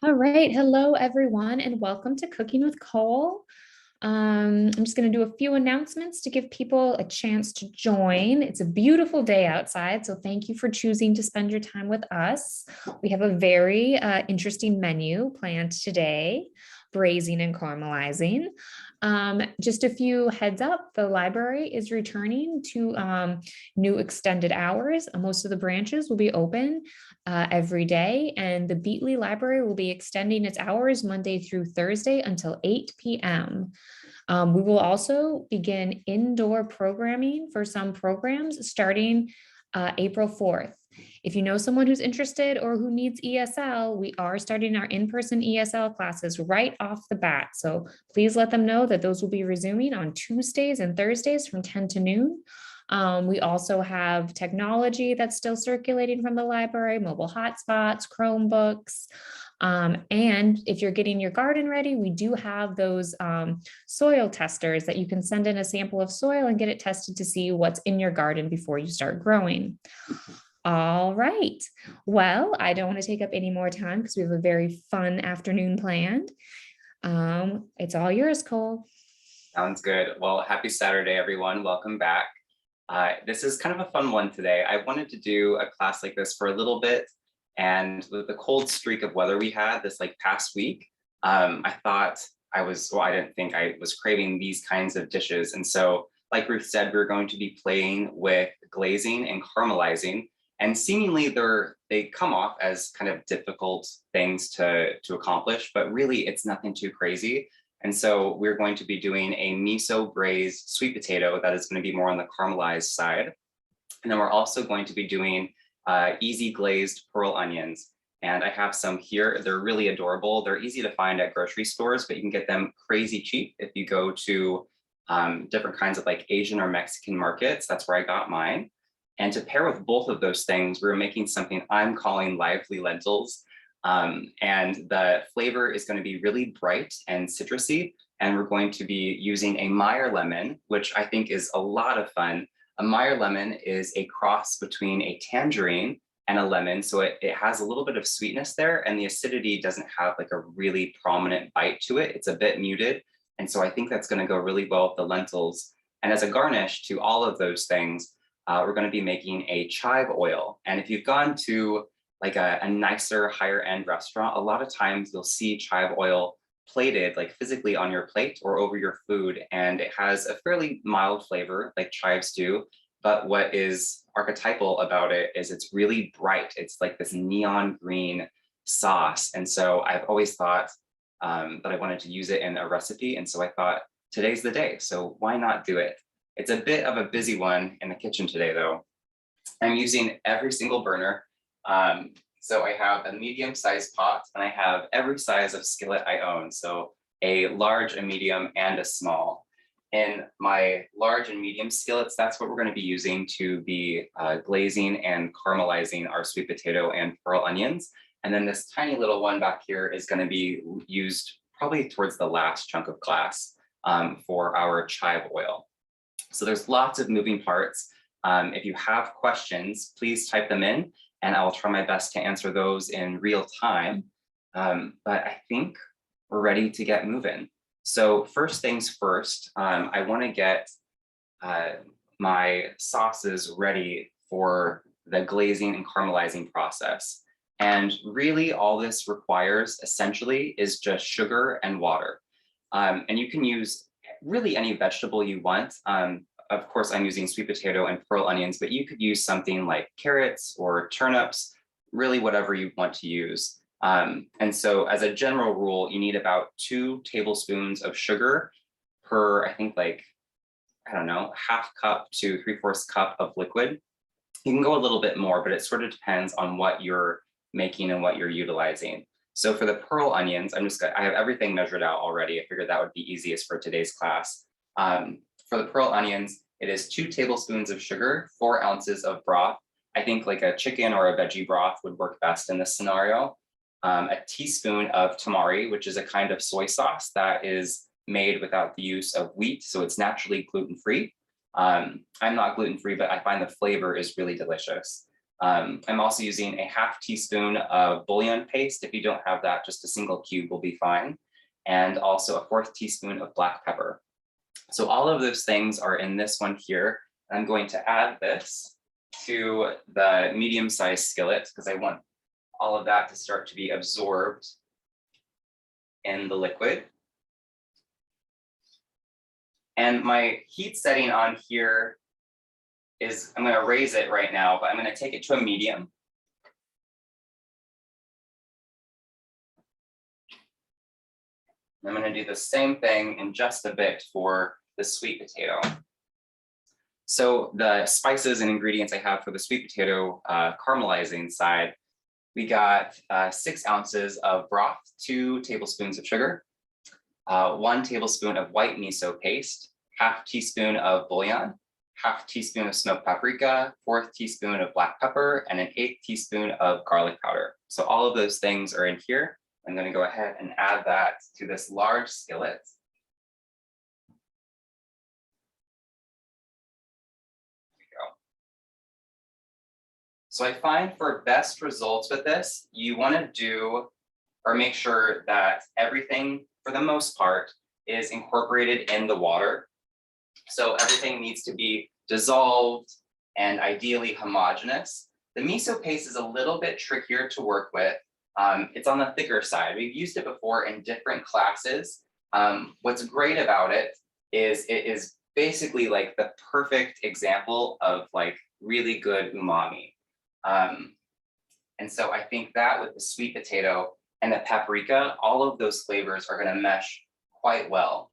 All right. Hello, everyone, and welcome to Cooking with Kole. I'm just going to do a few announcements to give people a chance to join. It's a beautiful day outside, so thank you for choosing to spend your time with us. We have a very interesting menu planned today, braising and caramelizing. Just a few heads up, the library is returning to new extended hours. Most of the branches will be open every day, and the Beatley Library will be extending its hours Monday through Thursday until 8 p.m. We will also begin indoor programming for some programs starting April 4th. If you know someone who's interested or who needs ESL, we are starting our in-person ESL classes right off the bat. So please let them know that those will be resuming on Tuesdays and Thursdays from 10 to noon. We also have technology that's still circulating from the library, mobile hotspots, Chromebooks. And if you're getting your garden ready, we do have those soil testers that you can send in a sample of soil and get it tested to see what's in your garden before you start growing. All right. Well, I don't want to take up any more time because we have a very fun afternoon planned. It's all yours, Kole. Sounds good. Well, happy Saturday, everyone. Welcome back. This is kind of a fun one today. I wanted to do a class like this for a little bit. And with the cold streak of weather we had this past week, I thought I didn't think I was craving these kinds of dishes. And so, like Ruth said, we're going to be playing with glazing and caramelizing. And seemingly they come off as kind of difficult things to accomplish, but really it's nothing too crazy. And so we're going to be doing a miso braised sweet potato that is going to be more on the caramelized side. And then we're also going to be doing easy glazed pearl onions. And I have some here. They're really adorable. They're easy to find at grocery stores, but you can get them crazy cheap if you go to different kinds of Asian or Mexican markets. That's where I got mine. And to pair with both of those things, we're making something I'm calling lively lentils. And the flavor is going to be really bright and citrusy. And we're going to be using a Meyer lemon, which I think is a lot of fun. A Meyer lemon is a cross between a tangerine and a lemon. So it has a little bit of sweetness there, and the acidity doesn't have a really prominent bite to it. It's a bit muted. And so I think that's going to go really well with the lentils. And as a garnish to all of those things, we're going to be making a chive oil. And if you've gone to a nicer, higher end restaurant, a lot of times you'll see chive oil plated physically on your plate or over your food. And it has a fairly mild flavor like chives do. But what is archetypal about it is it's really bright. It's like this neon green sauce. And so I've always thought that I wanted to use it in a recipe. And so I thought today's the day. So why not do it? It's a bit of a busy one in the kitchen today, though. I'm using every single burner. So I have a medium-sized pot, and I have every size of skillet I own. So a large, a medium, and a small. In my large and medium skillets, that's what we're going to be using to be glazing and caramelizing our sweet potato and pearl onions. And then this tiny little one back here is going to be used probably towards the last chunk of glass for our chive oil. So there's lots of moving parts. If you have questions, please type them in, and I will try my best to answer those in real time. But I think we're ready to get moving. So first things first, I want to get my sauces ready for the glazing and caramelizing process. And really all this requires essentially is just sugar and water. And you can use really any vegetable you want. Of course, I'm using sweet potato and pearl onions, but you could use something like carrots or turnips, really whatever you want to use. And so as a general rule, you need about 2 tablespoons of sugar per, I think half cup to 3/4 cup of liquid. You can go a little bit more, but it sort of depends on what you're making and what you're utilizing. So for the pearl onions, I have everything measured out already. I figured that would be easiest for today's class. For the pearl onions, it is 2 tablespoons of sugar, 4 ounces of broth. I think a chicken or a veggie broth would work best in this scenario. A teaspoon of tamari, which is a kind of soy sauce that is made without the use of wheat, so it's naturally gluten-free. I'm not gluten-free, but I find the flavor is really delicious. I'm also using a ½ teaspoon of bouillon paste. If you don't have that, just a single cube will be fine. And also a 1/4 teaspoon of black pepper. So all of those things are in this one here. I'm going to add this to the medium-sized skillet because I want all of that to start to be absorbed in the liquid. And my heat setting on here is, I'm going to raise it right now, but I'm going to take it to a medium. I'm going to do the same thing in just a bit for the sweet potato. So the spices and ingredients I have for the sweet potato caramelizing side, we got 6 ounces of broth, 2 tablespoons of sugar, 1 tablespoon of white miso paste, ½ teaspoon of bouillon, ½ teaspoon of smoked paprika, 1/4 teaspoon of black pepper, and an 1/8 teaspoon of garlic powder. So all of those things are in here. I'm going to go ahead and add that to this large skillet. So I find for best results with this, you want to do or make sure that everything, for the most part, is incorporated in the water. So everything needs to be dissolved and ideally homogeneous. The miso paste is a little bit trickier to work with. It's on the thicker side. We've used it before in different classes. What's great about it is basically like the perfect example of like really good umami. And so I think that with the sweet potato and the paprika, all of those flavors are going to mesh quite well.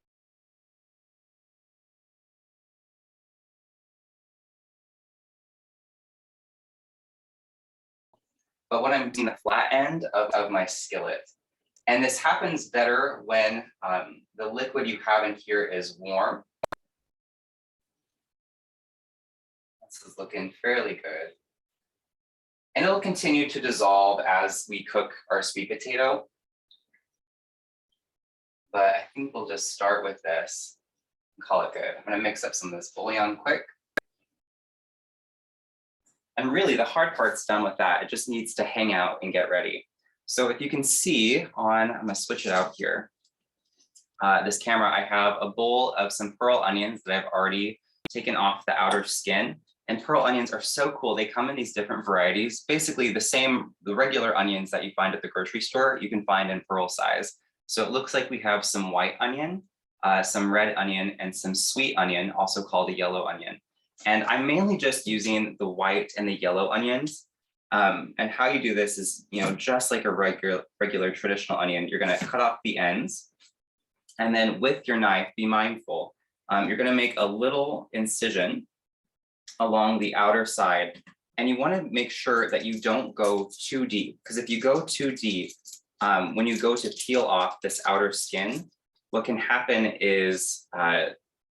But what I'm doing the flat end of my skillet. And this happens better when the liquid you have in here is warm. This is looking fairly good. And it'll continue to dissolve as we cook our sweet potato. But I think we'll just start with this and call it good. I'm going to mix up some of this bouillon quick. And really the hard part's done with that. It just needs to hang out and get ready. So if you can see on, I'm going to switch it out here. This camera, I have a bowl of some pearl onions that I've already taken off the outer skin. And pearl onions are so cool. They come in these different varieties. Basically the regular onions that you find at the grocery store, you can find in pearl size. So it looks like we have some white onion, some red onion, and some sweet onion, also called a yellow onion. And I'm mainly just using the white and the yellow onions. And how you do this is, just like a regular traditional onion, you're going to cut off the ends. And then with your knife, be mindful. You're going to make a little incision along the outer side. And you want to make sure that you don't go too deep, because if you go too deep, when you go to peel off this outer skin, what can happen is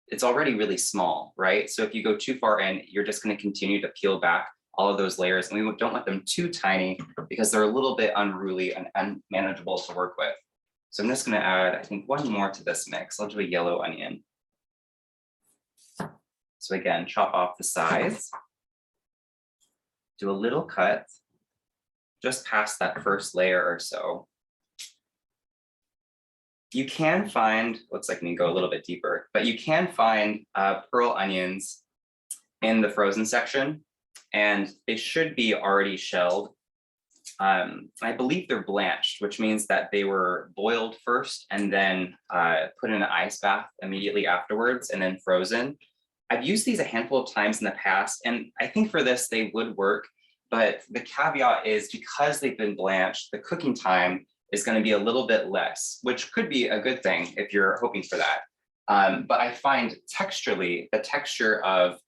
it's already really small, right? So if you go too far in, you're just going to continue to peel back all of those layers. And we don't want them too tiny because they're a little bit unruly and unmanageable to work with. So I'm just going to add, I think, one more to this mix. I'll do a yellow onion. So again, chop off the sides, do a little cut just past that first layer or so. You can find, looks like I need to go a little bit deeper, but you can find pearl onions in the frozen section, and they should be already shelled. I believe they're blanched, which means that they were boiled first and then put in an ice bath immediately afterwards and then frozen. I've used these a handful of times in the past, and I think for this they would work, but the caveat is because they've been blanched, the cooking time is going to be a little bit less, which could be a good thing if you're hoping for that. But I find texturally, the texture of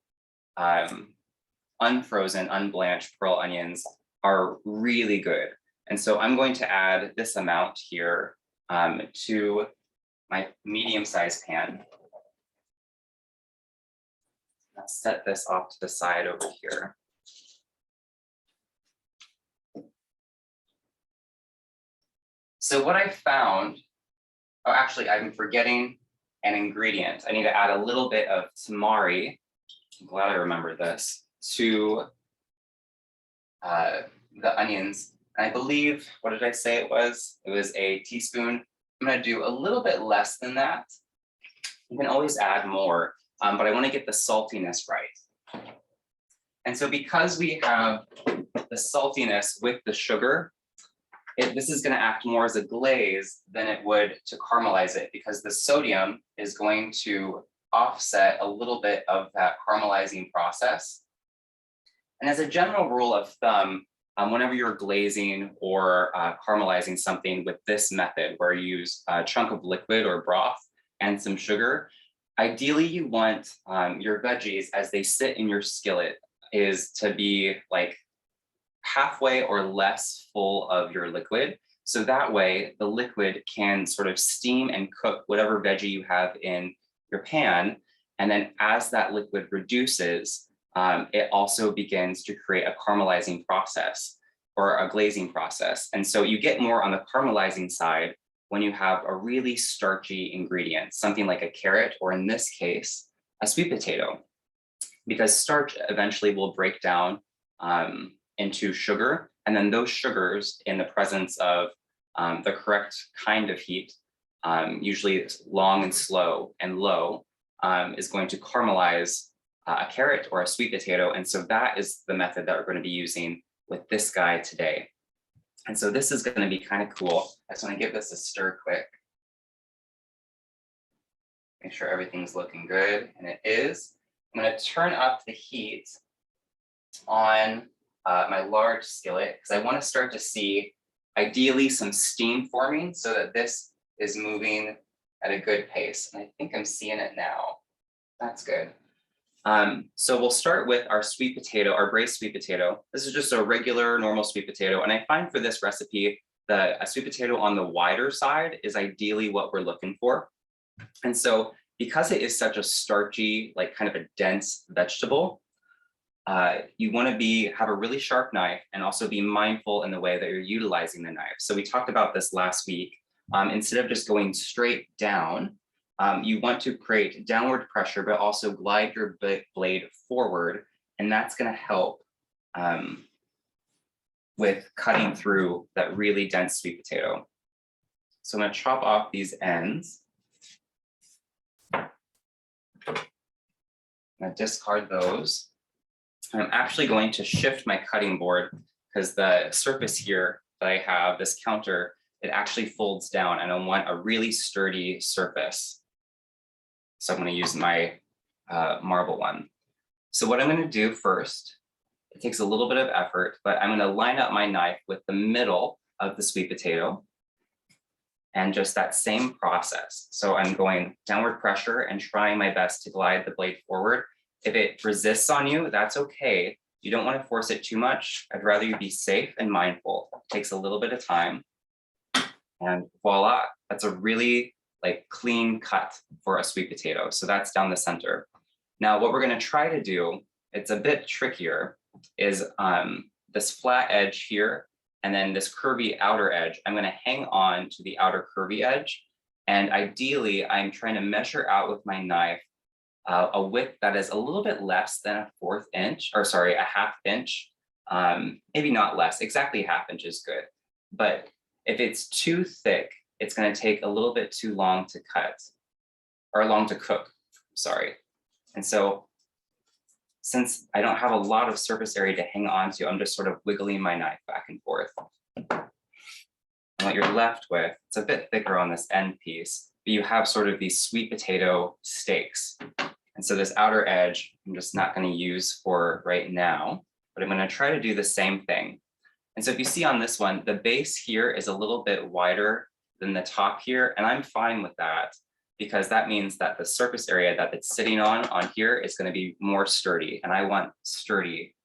unfrozen, unblanched pearl onions are really good. And so I'm going to add this amount here to my medium-sized pan. Let's set this off to the side over here. So what I found, oh, actually, I'm forgetting an ingredient. I need to add a little bit of tamari. I'm glad I remembered this, to the onions. And I believe, what did I say it was? It was a teaspoon. I'm gonna do a little bit less than that. You can always add more, but I wanna get the saltiness right. And so because we have the saltiness with the sugar, this is gonna act more as a glaze than it would to caramelize it, because the sodium is going to offset a little bit of that caramelizing process. And as a general rule of thumb, whenever you're glazing or caramelizing something with this method, where you use a chunk of liquid or broth and some sugar, ideally you want your veggies, as they sit in your skillet, is to be like halfway or less full of your liquid. So that way the liquid can sort of steam and cook whatever veggie you have in your pan. And then as that liquid reduces, it also begins to create a caramelizing process or a glazing process. And so you get more on the caramelizing side when you have a really starchy ingredient, something like a carrot, or in this case, a sweet potato, because starch eventually will break down into sugar. And then those sugars, in the presence of the correct kind of heat, usually long and slow and low, is going to caramelize a carrot or a sweet potato. And so that is the method that we're going to be using with this guy today. And so this is going to be kind of cool. I just want to give this a stir quick. Make sure everything's looking good, and it is. I'm going to turn up the heat on my large skillet, because I want to start to see ideally some steam forming so that this is moving at a good pace. And I think I'm seeing it now. That's good. So we'll start with our sweet potato, our braised sweet potato. This is just a regular, normal sweet potato. And I find for this recipe, a sweet potato on the wider side is ideally what we're looking for. And so because it is such a starchy, like kind of a dense vegetable, you want to have a really sharp knife, and also be mindful in the way that you're utilizing the knife. So we talked about this last week. Instead of just going straight down, you want to create downward pressure, but also glide your blade forward. And that's going to help with cutting through that really dense sweet potato. So I'm going to chop off these ends. I'm going to discard those. I'm actually going to shift my cutting board, because the surface here that I have, this counter, it actually folds down, and I want a really sturdy surface. So I'm going to use my marble one. So what I'm going to do first, it takes a little bit of effort, but I'm going to line up my knife with the middle of the sweet potato, and just that same process. So I'm going downward pressure and trying my best to glide the blade forward. If it resists on you, that's okay. You don't want to force it too much. I'd rather you be safe and mindful. It takes a little bit of time. And voila, that's a really clean cut for a sweet potato. So that's down the center. Now, what we're going to try to do, it's a bit trickier, is this flat edge here, and then this curvy outer edge. I'm going to hang on to the outer curvy edge. And ideally, I'm trying to measure out with my knife a width that is a little bit less than a half inch, maybe not less, exactly a half inch is good. But if it's too thick, it's going to take a little bit too long to cut, or long to cook, sorry. And so since I don't have a lot of surface area to hang on to, I'm just sort of wiggling my knife back and forth. And what you're left with, it's a bit thicker on this end piece, but you have sort of these sweet potato steaks. And so this outer edge, I'm just not going to use for right now, but I'm going to try to do the same thing. And so if you see on this one, the base here is a little bit wider than the top here, and I'm fine with that, because that means that the surface area that it's sitting on here is going to be more sturdy, and I want sturdy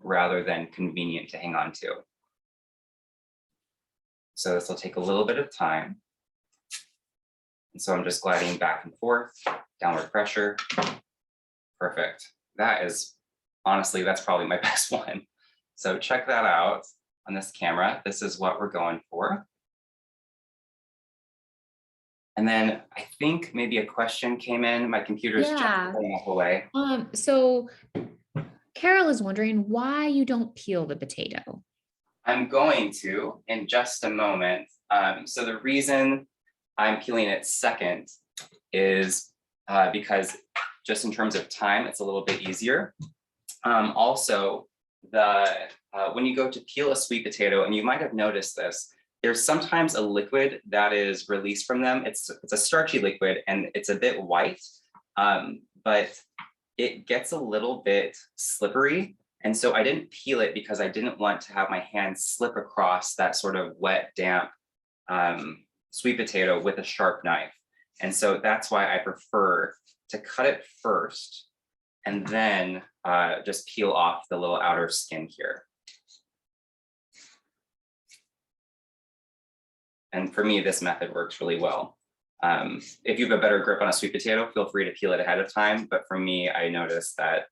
rather than convenient to hang on to. So this will take a little bit of time. And so I'm just gliding back and forth, downward pressure. Perfect. That is, honestly, that's probably my best one. So check that out on this camera. This is what we're going for. And then I think maybe a question came in. My computer's just going away. So Carol is wondering why you don't peel the potato. I'm going to in just a moment. So the reason I'm peeling it second is because just in terms of time, it's a little bit easier. Also, when you go to peel a sweet potato, and you might have noticed this, there's sometimes a liquid that is released from them. It's a starchy liquid and it's a bit white, but it gets a little bit slippery. And so I didn't peel it because I didn't want to have my hand slip across that sort of wet, damp sweet potato with a sharp knife. And so that's why I prefer to cut it first and then just peel off the little outer skin here. And for me, this method works really well. If you have a better grip on a sweet potato, feel free to peel it ahead of time. But for me, I noticed that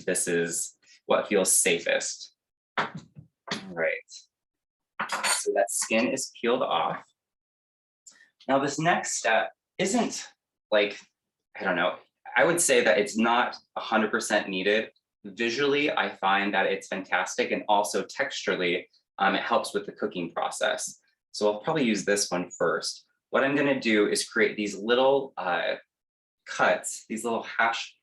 this is what feels safest. All right. So that skin is peeled off. Now this next step isn't like, I don't know, I would say that it's not 100% needed. Visually, I find that it's fantastic, and also texturally, it helps with the cooking process. So I'll probably use this one first. What I'm gonna do is create these little cuts, these little hash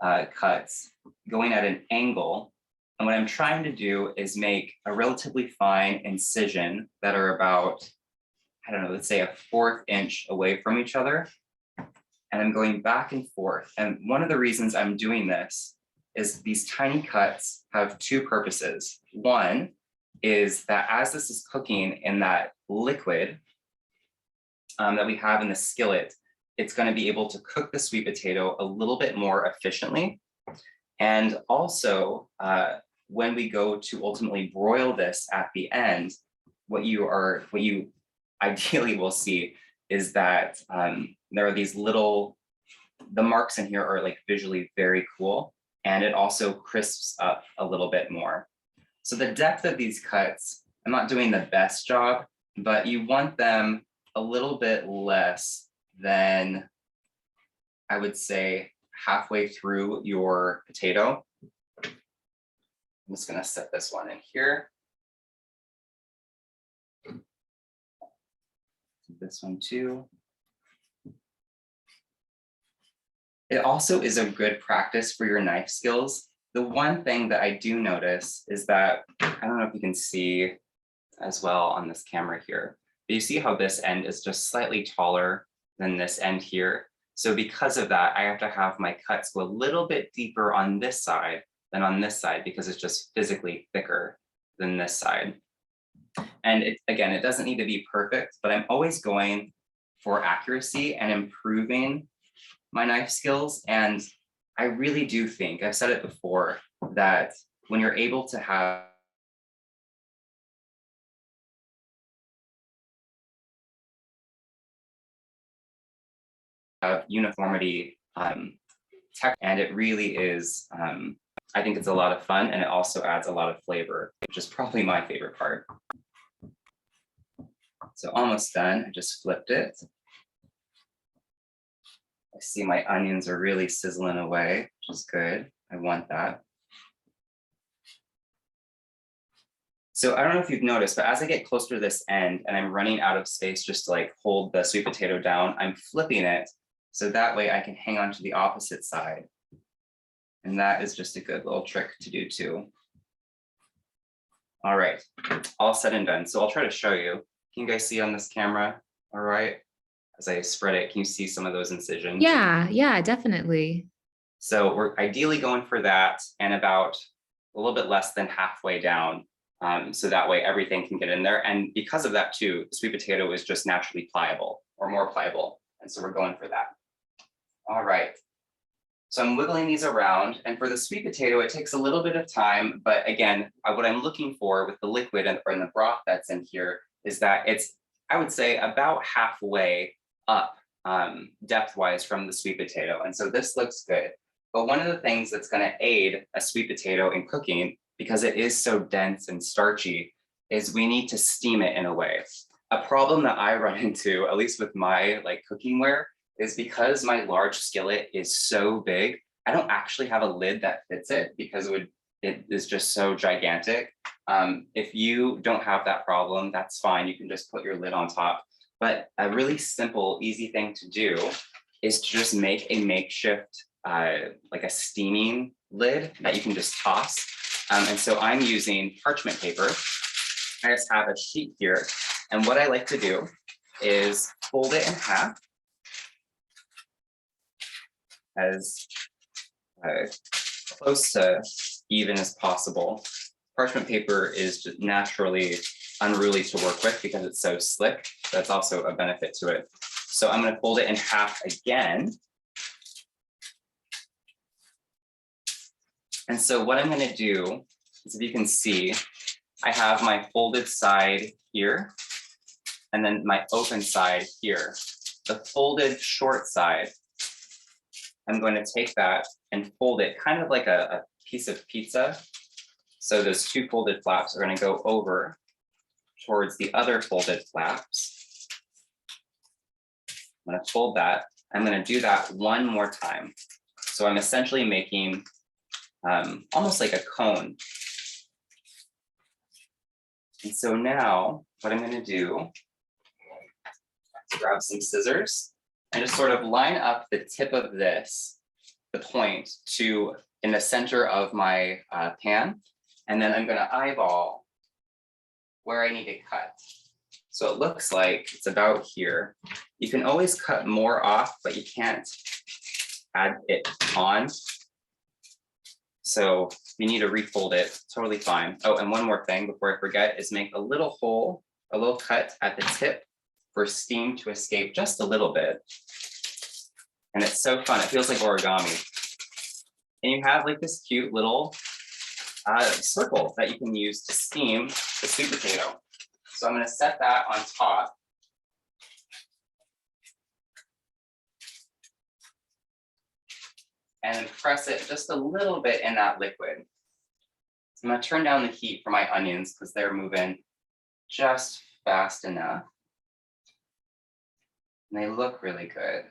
cuts going at an angle. And what I'm trying to do is make a relatively fine incision that are about, I don't know, let's say a 1/4 inch away from each other. And I'm going back and forth. And one of the reasons I'm doing this is these tiny cuts have two purposes. One is that as this is cooking in that liquid that we have in the skillet, it's going to be able to cook the sweet potato a little bit more efficiently. And also, when we go to ultimately broil this at the end, what you ideally will see is that there are these little, the marks in here are like visually very cool, and it also crisps up a little bit more. So the depth of these cuts, I'm not doing the best job, but you want them a little bit less than, I would say, halfway through your potato. I'm just gonna set this one in here. This one too. It also is a good practice for your knife skills. The one thing that I do notice is that, I don't know if you can see as well on this camera here, but you see how this end is just slightly taller than this end here. So because of that, I have to have my cuts go a little bit deeper on this side than on this side, because it's just physically thicker than this side. And again, it doesn't need to be perfect, but I'm always going for accuracy and improving my knife skills. And I really do think, I've said it before, that when you're able to have uniformity, and it really is, I think it's a lot of fun, and it also adds a lot of flavor, which is probably my favorite part. So almost done, I just flipped it. I see my onions are really sizzling away, which is good. I want that. So I don't know if you've noticed, but as I get closer to this end and I'm running out of space just to like hold the sweet potato down, I'm flipping it so that way I can hang on to the opposite side. And that is just a good little trick to do too. All right, all said and done. So I'll try to show you. Can you guys see on this camera? All right. As I spread it, can you see some of those incisions? Yeah, definitely. So we're ideally going for that and about a little bit less than halfway down. So that way everything can get in there. And because of that too, the sweet potato is just naturally pliable or more pliable. And so we're going for that. All right. So I'm wiggling these around, and for the sweet potato, it takes a little bit of time, but again, what I'm looking for with the liquid or in the broth that's in here is that it's, I would say, about halfway up depth-wise from the sweet potato. And so this looks good. But one of the things that's going to aid a sweet potato in cooking, because it is so dense and starchy, is we need to steam it in a way. A problem that I run into, at least with my cooking ware, is because my large skillet is so big, I don't actually have a lid that fits it, because it would it is just so gigantic. If you don't have that problem, that's fine. You can just put your lid on top. But a really simple, easy thing to do is to just make a makeshift, like a steaming lid that you can just toss. And so I'm using parchment paper. I just have a sheet here. And what I like to do is fold it in half as close to even as possible. Parchment paper is just naturally unruly to work with because it's so slick. That's also a benefit to it. So I'm going to fold it in half again. And so what I'm going to do is, if you can see, I have my folded side here, and then my open side here. The folded short side, I'm going to take that and fold it kind of like a piece of pizza. So those two folded flaps are going to go over towards the other folded flaps. I'm going to fold that. I'm going to do that one more time. So I'm essentially making almost like a cone. And so now what I'm going to do is grab some scissors and just sort of line up the tip of this, the point, to in the center of my pan. And then I'm going to eyeball where I need to cut. So it looks like it's about here. You can always cut more off, but you can't add it on. So you need to refold it, totally fine. Oh, and one more thing before I forget is make a little hole, a little cut at the tip for steam to escape just a little bit. And it's so fun, it feels like origami. And you have like this cute little circle that you can use to steam the sweet potato. So I'm going to set that on top. And press it just a little bit in that liquid. So I'm going to turn down the heat for my onions because they're moving just fast enough. And they look really good.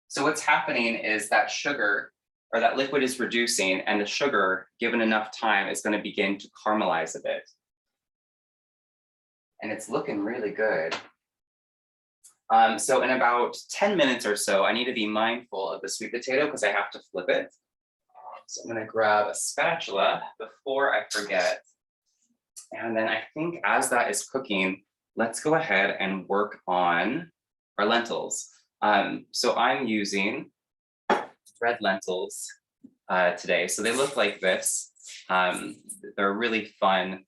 So what's happening is that sugar, or that liquid, is reducing, and the sugar, given enough time, is going to begin to caramelize a bit. And it's looking really good. So in about 10 minutes or so, I need to be mindful of the sweet potato because I have to flip it. So I'm going to grab a spatula before I forget. And then I think as that is cooking, let's go ahead and work on our lentils. So I'm using red lentils today. So they look like this. They're a really fun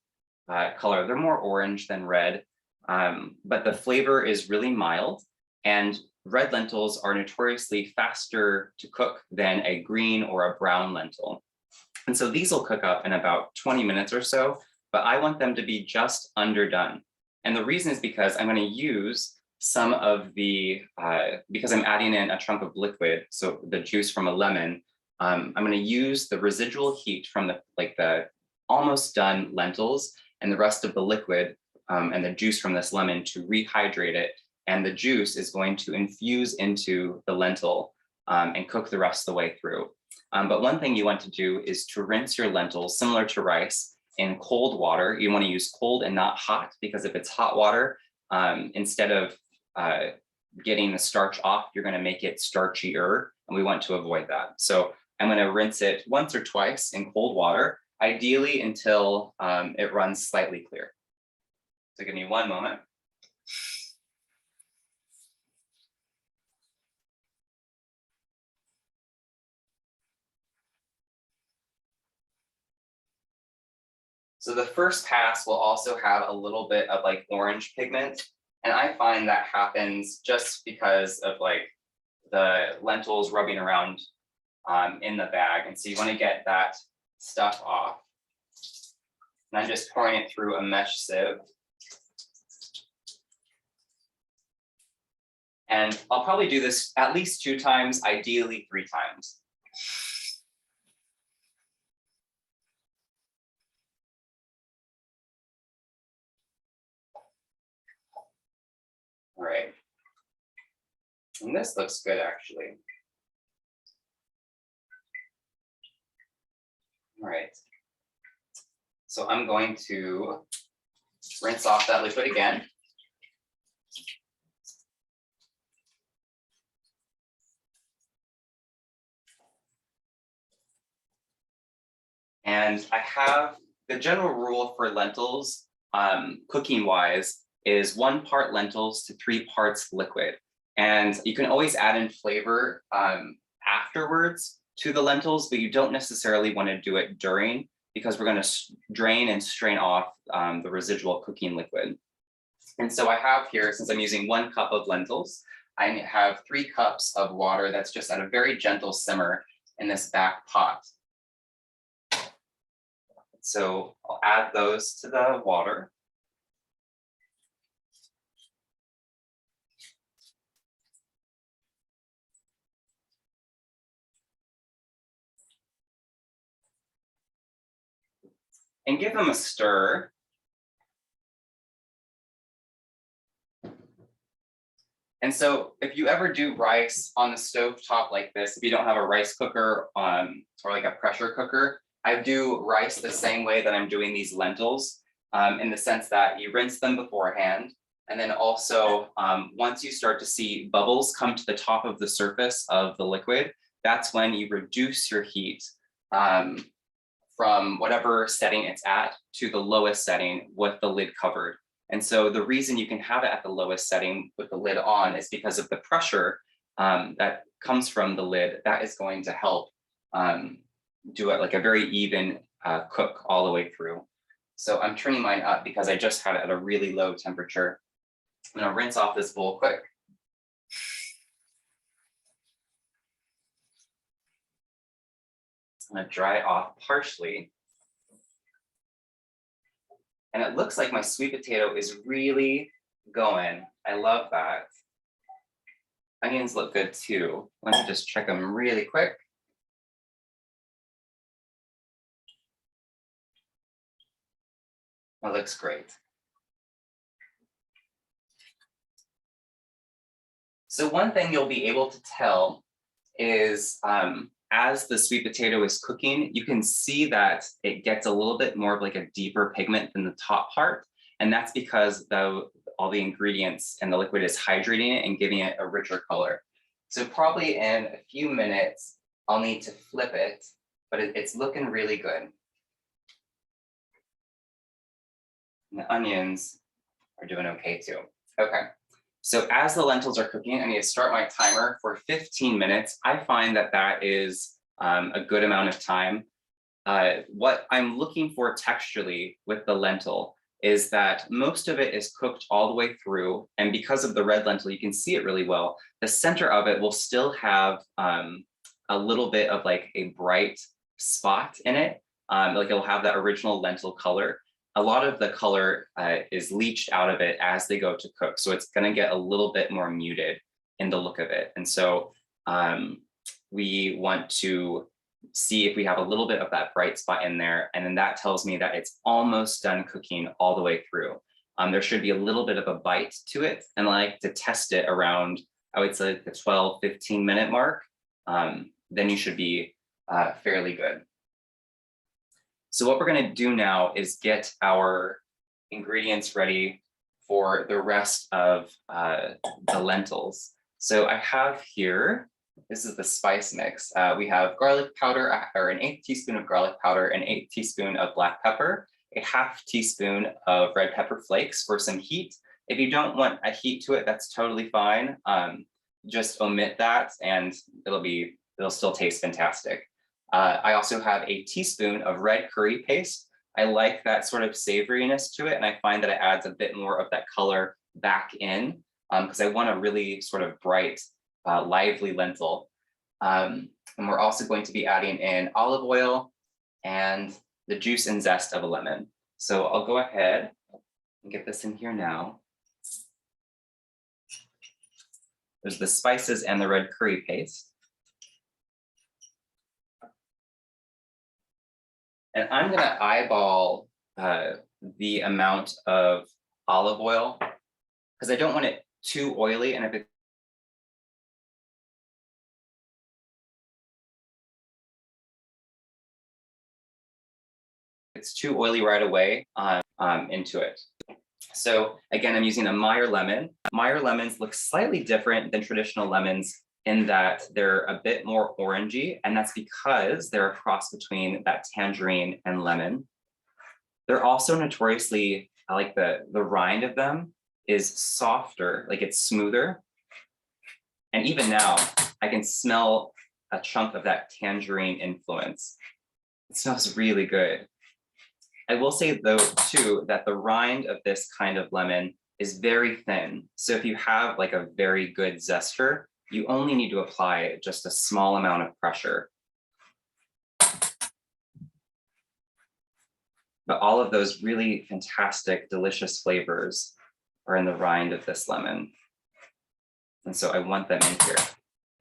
color. They're more orange than red. But the flavor is really mild, and red lentils are notoriously faster to cook than a green or a brown lentil. And so these will cook up in about 20 minutes or so, but I want them to be just underdone. And the reason is because I'm going to use some of the, because I'm adding in a chunk of liquid, so the juice from a lemon, I'm going to use the residual heat from the almost done lentils and the rest of the liquid and the juice from this lemon to rehydrate it. And the juice is going to infuse into the lentil and cook the rest of the way through. But one thing you want to do is to rinse your lentils, similar to rice, in cold water. You want to use cold and not hot, because if it's hot water, instead of getting the starch off, you're going to make it starchier, and we want to avoid that. So I'm going to rinse it once or twice in cold water, ideally until it runs slightly clear. So give me one moment. So the first pass will also have a little bit of like orange pigment. And I find that happens just because of like the lentils rubbing around in the bag. And so you want to get that stuff off. And I'm just pouring it through a mesh sieve. And I'll probably do this at least 2 times, ideally 3 times. All right. And this looks good, actually. All right. So I'm going to rinse off that liquid again. And I have the general rule for lentils, cooking wise, is 1 part lentils to 3 parts liquid. And you can always add in flavor afterwards to the lentils, but you don't necessarily want to do it during, because we're going to drain and strain off the residual cooking liquid. And so I have here, since I'm using 1 cup of lentils, I have 3 cups of water that's just at a very gentle simmer in this back pot. So I'll add those to the water. And give them a stir. And so if you ever do rice on the stove top like this, if you don't have a rice cooker or like a pressure cooker, I do rice the same way that I'm doing these lentils, in the sense that you rinse them beforehand. And then also, once you start to see bubbles come to the top of the surface of the liquid, that's when you reduce your heat from whatever setting it's at to the lowest setting with the lid covered. And so the reason you can have it at the lowest setting with the lid on is because of the pressure that comes from the lid. That is going to help do it like a very even cook all the way through. So I'm turning mine up because I just had it at a really low temperature. I'm gonna rinse off this bowl quick. I'm gonna dry it off partially. And it looks like my sweet potato is really going. I love that. Onions look good too. Let me just check them really quick. That looks great. So one thing you'll be able to tell is as the sweet potato is cooking, you can see that it gets a little bit more of like a deeper pigment than the top part. And that's because all the ingredients and the liquid is hydrating it and giving it a richer color. So probably in a few minutes, I'll need to flip it, but it's looking really good. And the onions are doing okay too. Okay. So as the lentils are cooking, I need to start my timer for 15 minutes. I find that that is a good amount of time. What I'm looking for texturally with the lentil is that most of it is cooked all the way through. And because of the red lentil, you can see it really well. The center of it will still have a little bit of like a bright spot in it. Like it'll have that original lentil color. A lot of the color is leached out of it as they go to cook. So it's gonna get a little bit more muted in the look of it. And so we want to see if we have a little bit of that bright spot in there. And then that tells me that it's almost done cooking all the way through. There should be a little bit of a bite to it. And I like to test it around, I would say the 12, 15 minute mark. Then you should be fairly good. So what we're going to do now is get our ingredients ready for the rest of the lentils. So I have here, this is the spice mix. We have garlic powder, or an 1/8 teaspoon of garlic powder, an 1/8 teaspoon of black pepper, a 1/2 teaspoon of red pepper flakes for some heat. If you don't want a heat to it, that's totally fine. Just omit that and it'll still taste fantastic. I also have a teaspoon of red curry paste. I like that sort of savoriness to it, and I find that it adds a bit more of that color back in because I want a really sort of bright, lively lentil. And we're also going to be adding in olive oil and the juice and zest of a lemon. So I'll go ahead and get this in here now. There's the spices and the red curry paste. And I'm going to eyeball the amount of olive oil because I don't want it too oily. And if it it's too oily right away into it. So again, I'm using a Meyer lemon. Meyer lemons look slightly different than traditional lemons in that they're a bit more orangey, and that's because they're a cross between that tangerine and lemon. They're also notoriously, I like the rind of them is softer, like it's smoother. And even now, I can smell a chunk of that tangerine influence. It smells really good. I will say though too, that the rind of this kind of lemon is very thin. So if you have like a very good zester, you only need to apply just a small amount of pressure. But all of those really fantastic, delicious flavors are in the rind of this lemon. And so I want them in here.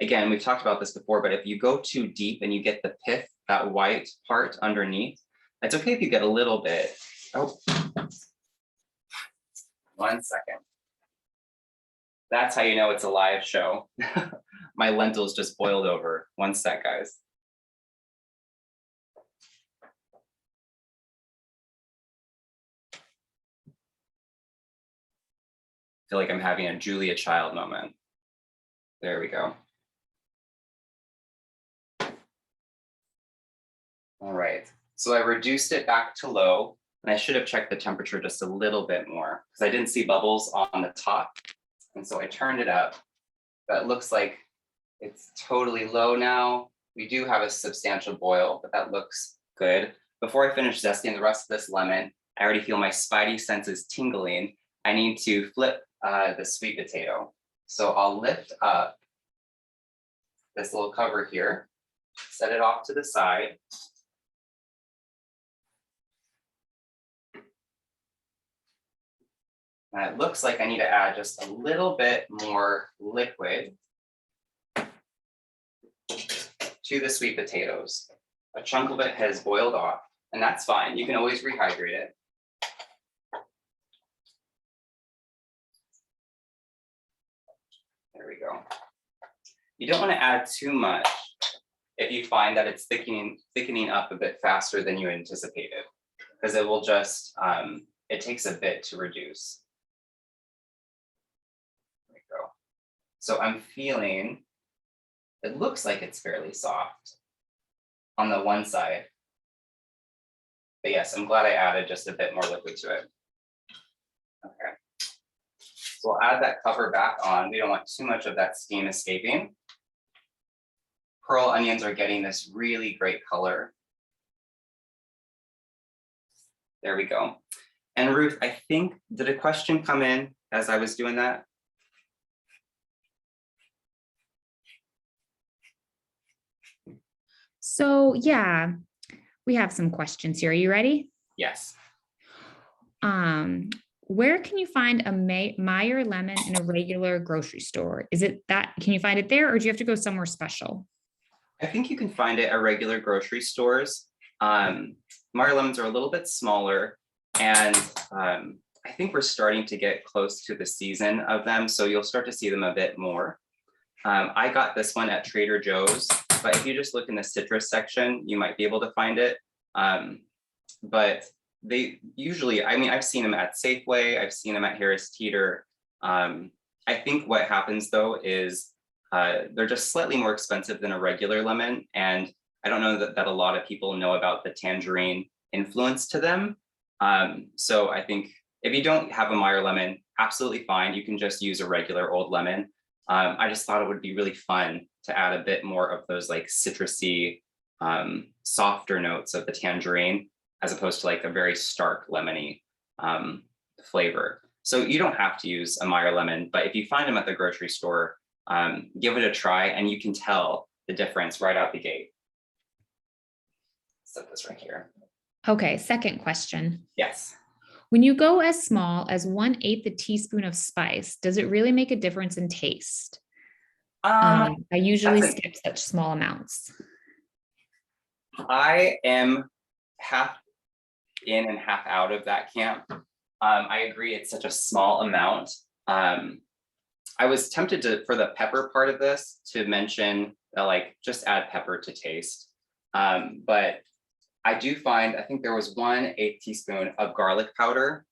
Again, we've talked about this before, but if you go too deep and you get the pith, that white part underneath, it's okay if you get a little bit. Oh, 1 second. That's how you know it's a live show. My lentils just boiled over. 1 sec, guys. I feel like I'm having a Julia Child moment. There we go. All right, so I reduced it back to low, and I should have checked the temperature just a little bit more because I didn't see bubbles on the top. And so I turned it up, but it looks like it's totally low now. We do have a substantial boil, but that looks good. Before I finish zesting the rest of this lemon, I already feel my spidey senses tingling. I need to flip the sweet potato. So I'll lift up this little cover here, set it off to the side. And it looks like I need to add just a little bit more liquid to the sweet potatoes. A chunk of it has boiled off, and that's fine. You can always rehydrate it. There we go. You don't want to add too much if you find that it's thickening up a bit faster than you anticipated, because it will just, it takes a bit to reduce. There we go. So I'm feeling, it looks like it's fairly soft on the one side. But yes, I'm glad I added just a bit more liquid to it. Okay. So we'll add that cover back on. We don't want too much of that steam escaping. Pearl onions are getting this really great color. There we go. And Ruth, I think, did a question come in as I was doing that? So yeah, we have some questions here. Are you ready? Yes. Where can you find a Meyer lemon in a regular grocery store? Is it that, can you find it there, or do you have to go somewhere special? I think you can find it at regular grocery stores. Meyer lemons are a little bit smaller, and I think we're starting to get close to the season of them, so you'll start to see them a bit more. I got this one at Trader Joe's, but if you just look in the citrus section, you might be able to find it. But they usually, I mean, I've seen them at Safeway, I've seen them at Harris Teeter. I think what happens though is they're just slightly more expensive than a regular lemon. And I don't know that a lot of people know about the tangerine influence to them. So I think if you don't have a Meyer lemon, absolutely fine. You can just use a regular old lemon. I just thought it would be really fun to add a bit more of those like citrusy, softer notes of the tangerine, as opposed to like a very stark lemony flavor. So you don't have to use a Meyer lemon, but if you find them at the grocery store, give it a try and you can tell the difference right out the gate. Set this right here. Okay, second question. Yes. When you go as small as 1/8 a teaspoon of spice, does it really make a difference in taste? I usually skip such small amounts. I am half in and half out of that camp. I agree, it's such a small amount. I was tempted to, for the pepper part of this, to mention like just add pepper to taste. But I do find, I think there was 1/8 teaspoon of garlic powder.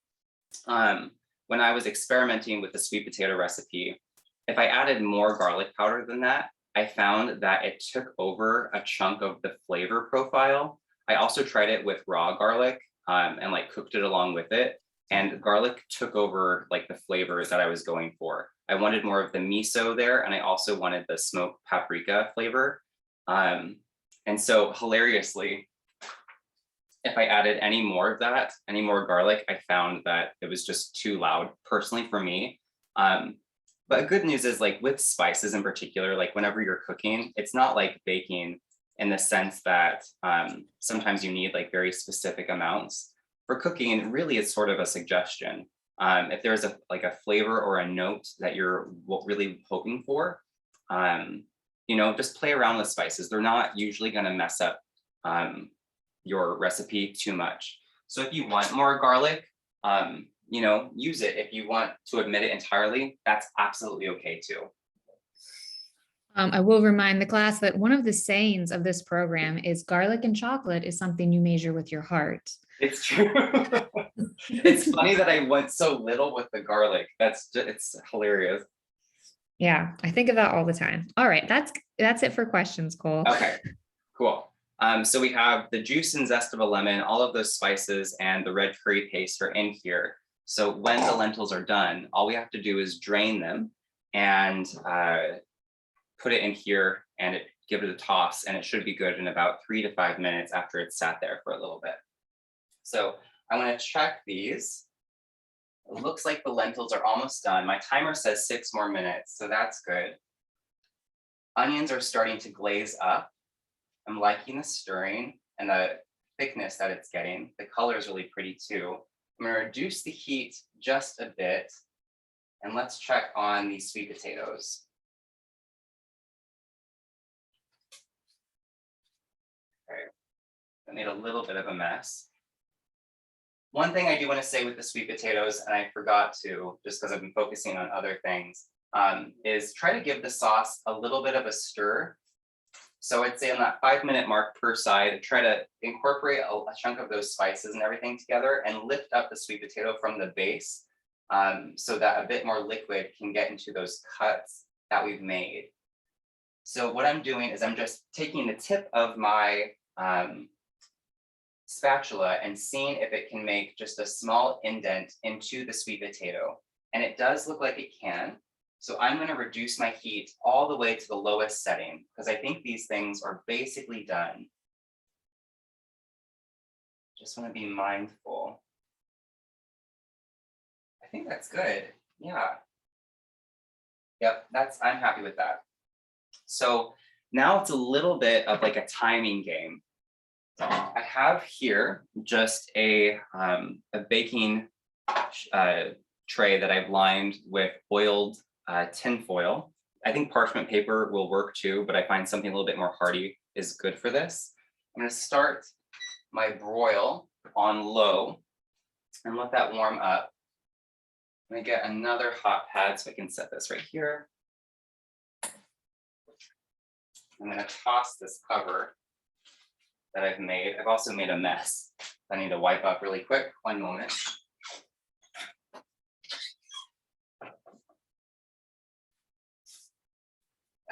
When I was experimenting with the sweet potato recipe, if I added more garlic powder than that, I found that it took over a chunk of the flavor profile. I also tried it with raw garlic and like cooked it along with it. And garlic took over like the flavors that I was going for. I wanted more of the miso there, and I also wanted the smoked paprika flavor. And so hilariously, if I added any more of that, any more garlic, I found that it was just too loud personally for me. But good news is like with spices in particular, like whenever you're cooking, it's not like baking in the sense that sometimes you need like very specific amounts. For cooking, really it's sort of a suggestion. If there's like a flavor or a note that you're really hoping for, just play around with spices. They're not usually going to mess up your recipe too much. So if you want more garlic, use it. If you want to omit it entirely, that's absolutely okay too. I will remind the class that one of the sayings of this program is garlic and chocolate is something you measure with your heart. It's true. It's funny that I went so little with the garlic. It's hilarious. Yeah, I think of that all the time. All right, that's it for questions, Kole. Okay, cool. So we have the juice and zest of a lemon, all of those spices and the red curry paste are in here. So when the lentils are done, all we have to do is drain them and put it in here and give it a toss, and it should be good in about 3 to 5 minutes after it's sat there for a little bit. So I want to check these. It looks like the lentils are almost done. My timer says 6 more minutes, so that's good. Onions are starting to glaze up. I'm liking the stirring and the thickness that it's getting. The color is really pretty too. I'm going to reduce the heat just a bit, and let's check on these sweet potatoes. Okay, I made a little bit of a mess. One thing I do want to say with the sweet potatoes, and I forgot to, just because I've been focusing on other things, is try to give the sauce a little bit of a stir. So I'd say on that 5-minute mark per side, try to incorporate a chunk of those spices and everything together and lift up the sweet potato from the base so that a bit more liquid can get into those cuts that we've made. So what I'm doing is I'm just taking the tip of my spatula and seeing if it can make just a small indent into the sweet potato. And it does look like it can. So I'm going to reduce my heat all the way to the lowest setting because I think these things are basically done. Just want to be mindful. I think that's good. Yeah. Yep, I'm happy with that. So now it's a little bit of like a timing game. I have here just a baking tray that I've lined with oiled tin foil. I think parchment paper will work too, but I find something a little bit more hardy is good for this. I'm going to start my broil on low and let that warm up. I'm going to get another hot pad so I can set this right here. I'm going to toss this cover that I've made. I've also made a mess I need to wipe up really quick. 1 moment.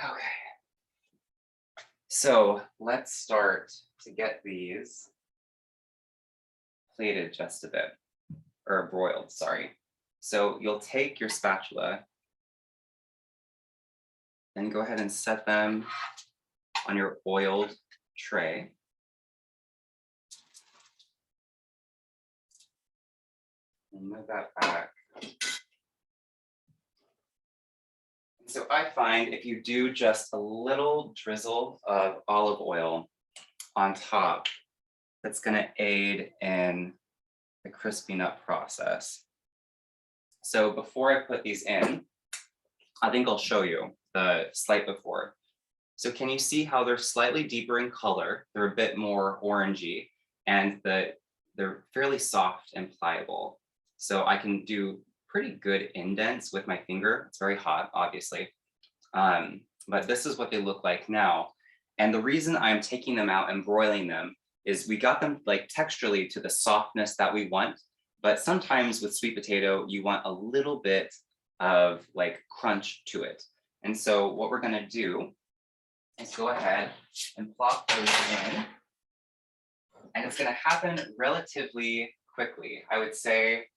Okay. So let's start to get these plated just a bit, or broiled, sorry. So you'll take your spatula and go ahead and set them on your oiled tray. And move that back. So I find if you do just a little drizzle of olive oil on top, that's going to aid in the crisping up process. So before I put these in, I think I'll show you the slide before. So can you see how they're slightly deeper in color? They're a bit more orangey, and they're fairly soft and pliable. So I can do pretty good indents with my finger. It's very hot, obviously. But this is what they look like now. And the reason I'm taking them out and broiling them is we got them like texturally to the softness that we want, but sometimes with sweet potato, you want a little bit of like crunch to it. And so what we're gonna do is go ahead and plop those in. And it's gonna happen relatively quickly. I would say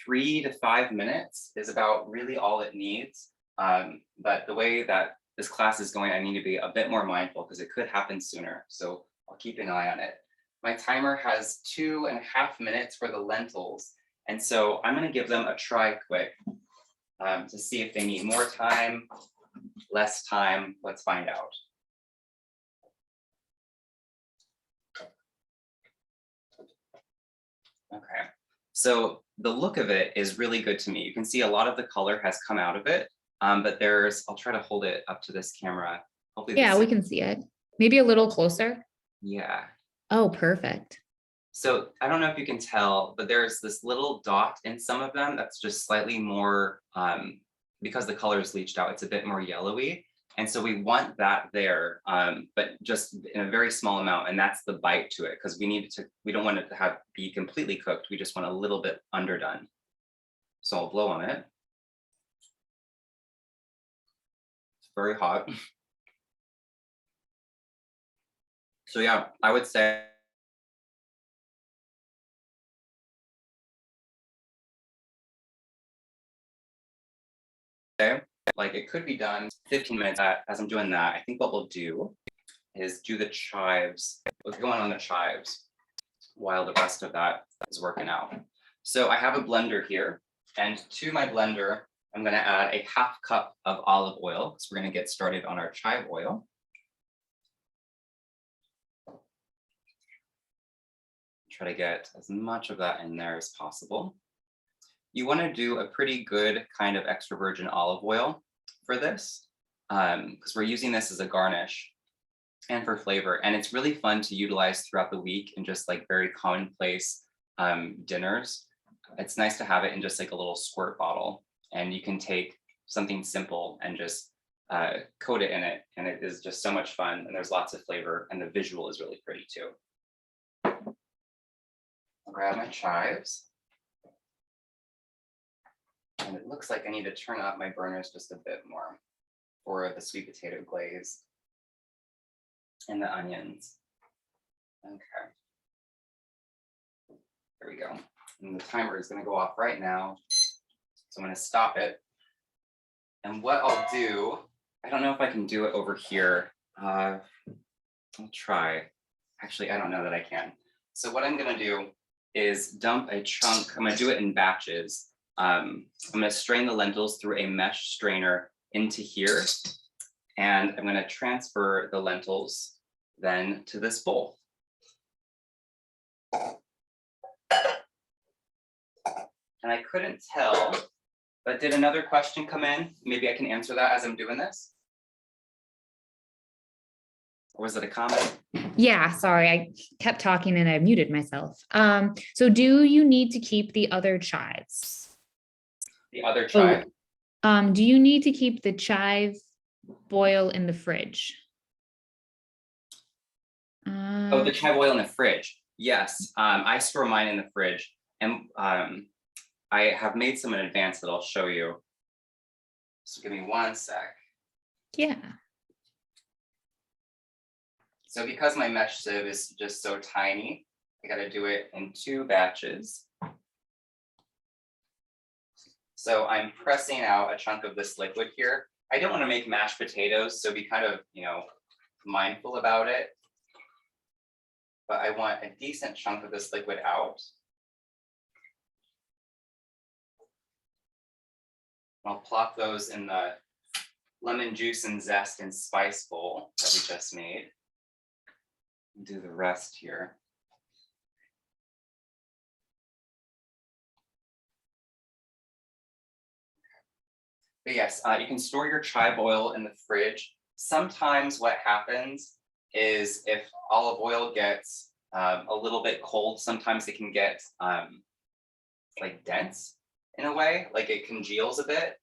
3 to 5 minutes is about really all it needs. But the way that this class is going, I need to be a bit more mindful because it could happen sooner. So I'll keep an eye on it. My timer has 2.5 minutes for the lentils. And so I'm gonna give them a try quick to see if they need more time, less time. Let's find out. Okay, so the look of it is really good to me. You can see a lot of the color has come out of it, but I'll try to hold it up to this camera. Hopefully Yeah, we can see it. Maybe a little closer. Yeah. Oh, perfect. So I don't know if you can tell, but there's this little dot in some of them that's just slightly more, because the color is leached out, it's a bit more yellowy. And so we want that there, but just in a very small amount, and that's the bite to it, because we don't want it to be completely cooked. We just want a little bit underdone. So I'll blow on it. It's very hot. So yeah, I would say like it could be done 15 minutes. As I'm doing that, I think what we'll do is do the chives. We're going on the chives while the rest of that is working out. So I have a blender here, and to my blender, I'm gonna add a 1/2 cup of olive oil, because we're gonna get started on our chive oil. Try to get as much of that in there as possible. You want to do a pretty good kind of extra virgin olive oil for this, because we're using this as a garnish and for flavor. And it's really fun to utilize throughout the week in just like very commonplace dinners. It's nice to have it in just like a little squirt bottle, and you can take something simple and just coat it in it. And it is just so much fun, and there's lots of flavor, and the visual is really pretty too. I'll grab my chives. And it looks like I need to turn up my burners just a bit more for the sweet potato glaze and the onions. Okay. There we go. And the timer is going to go off right now. So I'm going to stop it. And what I'll do, I don't know if I can do it over here. I'll try. Actually, I don't know that I can. So what I'm going to do is dump a chunk. I'm going to do it in batches. I'm going to strain the lentils through a mesh strainer into here, and I'm going to transfer the lentils then to this bowl. And I couldn't tell, but did another question come in? Maybe I can answer that as I'm doing this. Or was it a comment? Yeah, sorry, I kept talking and I muted myself. So do you need to keep the other chives? The other chive? Do you need to keep the chive boil in the fridge? Oh, the chive oil in the fridge. Yes, I store mine in the fridge, and I have made some in advance that I'll show you. So give me 1 sec. Yeah. So because my mesh sieve is just so tiny, I got to do it in 2 batches. So I'm pressing out a chunk of this liquid here. I don't want to make mashed potatoes, so be kind of, mindful about it. But I want a decent chunk of this liquid out. I'll plop those in the lemon juice and zest and spice bowl that we just made. Do the rest here. But yes, you can store your chive oil in the fridge. Sometimes what happens is if olive oil gets a little bit cold, sometimes it can get like dense in a way, like it congeals a bit.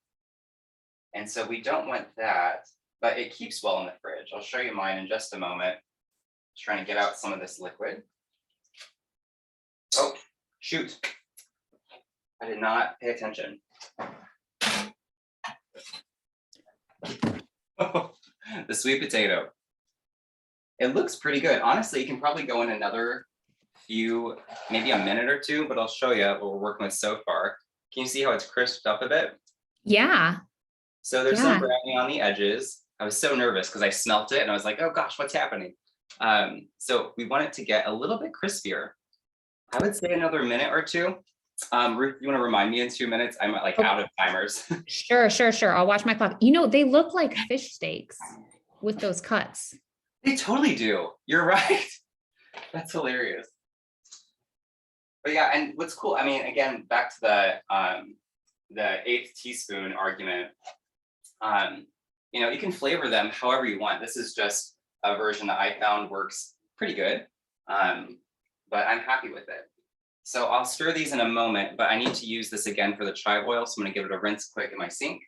And so we don't want that, but it keeps well in the fridge. I'll show you mine in just a moment. Just trying to get out some of this liquid. Oh, shoot. I did not pay attention. The sweet potato. It looks pretty good. Honestly, it can probably go in another few, maybe a minute or two, but I'll show you what we're working with so far. Can you see how it's crisped up a bit? Yeah. So there's Yeah. some browning on the edges. I was so nervous because I smelt it and I was like, oh gosh, what's happening? So we want it to get a little bit crispier. I would say another minute or two. Ruth, you want to remind me in 2 minutes? I'm like out of timers. Sure. I'll watch my clock. You know, they look like fish steaks with those cuts. They totally do. You're right. That's hilarious. But yeah, and what's cool, I mean, again, back to the 8th teaspoon argument, you know, you can flavor them however you want. This is just a version that I found works pretty good, but I'm happy with it. So I'll stir these in a moment, but I need to use this again for the chive oil. So I'm gonna give it a rinse quick in my sink.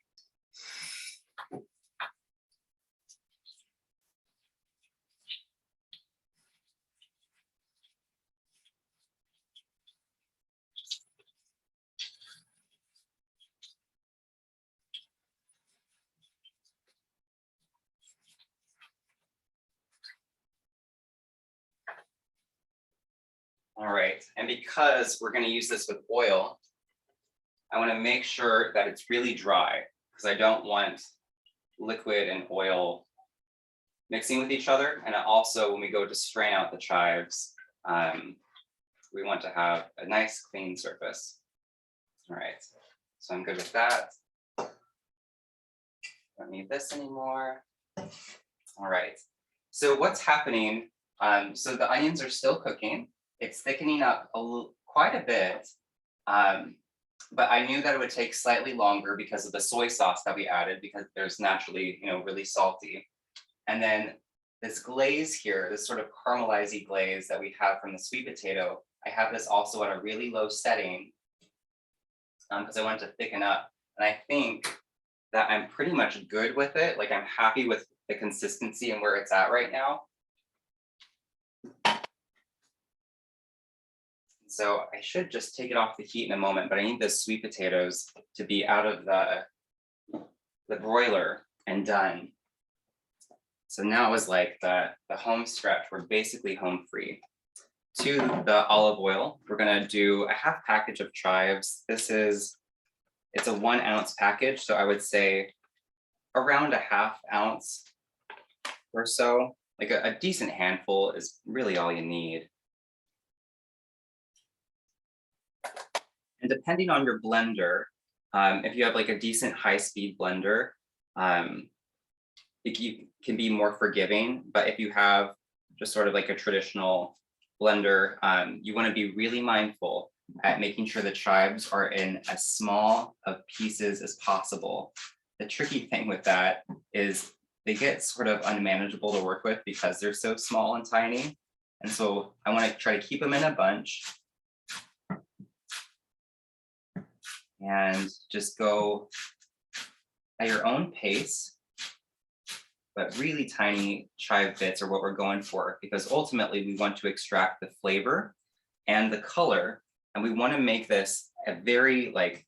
All right, and because we're gonna use this with oil, I wanna make sure that it's really dry because I don't want liquid and oil mixing with each other. And also when we go to strain out the chives, we want to have a nice clean surface. All right, so I'm good with that. Don't need this anymore. All right, so what's happening? So the onions are still cooking. It's thickening up quite a bit, but I knew that it would take slightly longer because of the soy sauce that we added, because there's naturally, you know, really salty. And then this glaze here, this sort of caramelized glaze that we have from the sweet potato, I have this also at a really low setting because I wanted to thicken up. And I think that I'm pretty much good with it. Like I'm happy with the consistency and where it's at right now. So I should just take it off the heat in a moment, but I need the sweet potatoes to be out of the broiler and done. So now it was like the home stretch. We're basically home free. To the olive oil, we're gonna do a half package of chives. It's a 1 ounce package. So I would say around a half ounce or so, like a decent handful is really all you need. And depending on your blender, if you have like a decent high-speed blender, it can be more forgiving. But if you have just sort of like a traditional blender, you want to be really mindful at making sure the chives are in as small of pieces as possible. The tricky thing with that is they get sort of unmanageable to work with because they're so small and tiny. And so I want to try to keep them in a bunch and just go at your own pace. But really tiny chive bits are what we're going for, because ultimately we want to extract the flavor and the color, and we want to make this a very like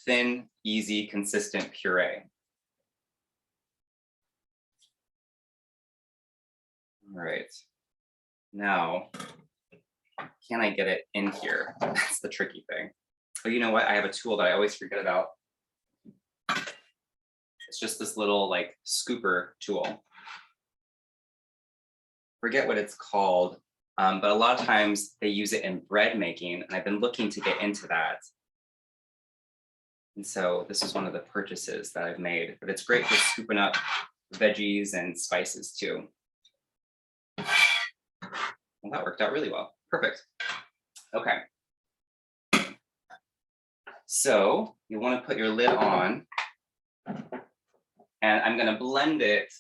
thin, easy, consistent puree. All right, now, can I get it in here? That's the tricky thing. Oh, you know what? I have a tool that I always forget about. It's just this little like scooper tool. Forget what it's called, but a lot of times they use it in bread making, and I've been looking to get into that. And so this is one of the purchases that I've made, but it's great for scooping up veggies and spices too. Well, that worked out really well. Perfect. Okay. So you want to put your lid on, and I'm going to blend it,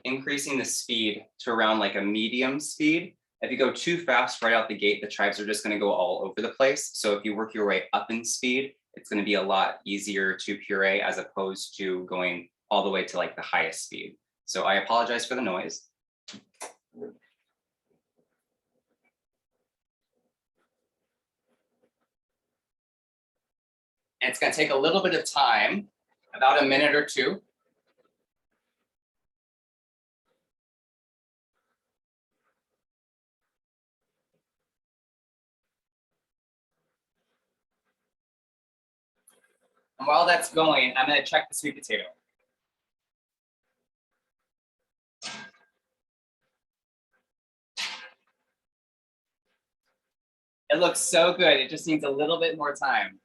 increasing the speed to around like a medium speed. If you go too fast right out the gate, the chives are just going to go all over the place. So if you work your way up in speed, it's going to be a lot easier to puree as opposed to going all the way to like the highest speed. So I apologize for the noise. And it's gonna take a little bit of time, about a minute or two. And while that's going, I'm gonna check the sweet potato. It looks so good. It just needs a little bit more time.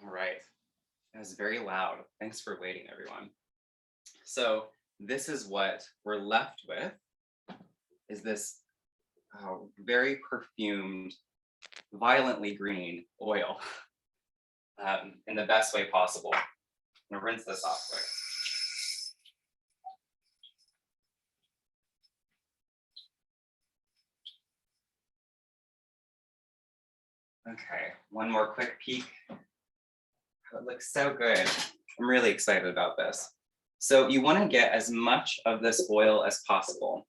All right, that was very loud. Thanks for waiting, everyone. So this is what we're left with, is this very perfumed, violently green oil in the best way possible. I'm gonna rinse this off quick. Okay, one more quick peek. Oh, it looks so good. I'm really excited about this. So you want to get as much of this oil as possible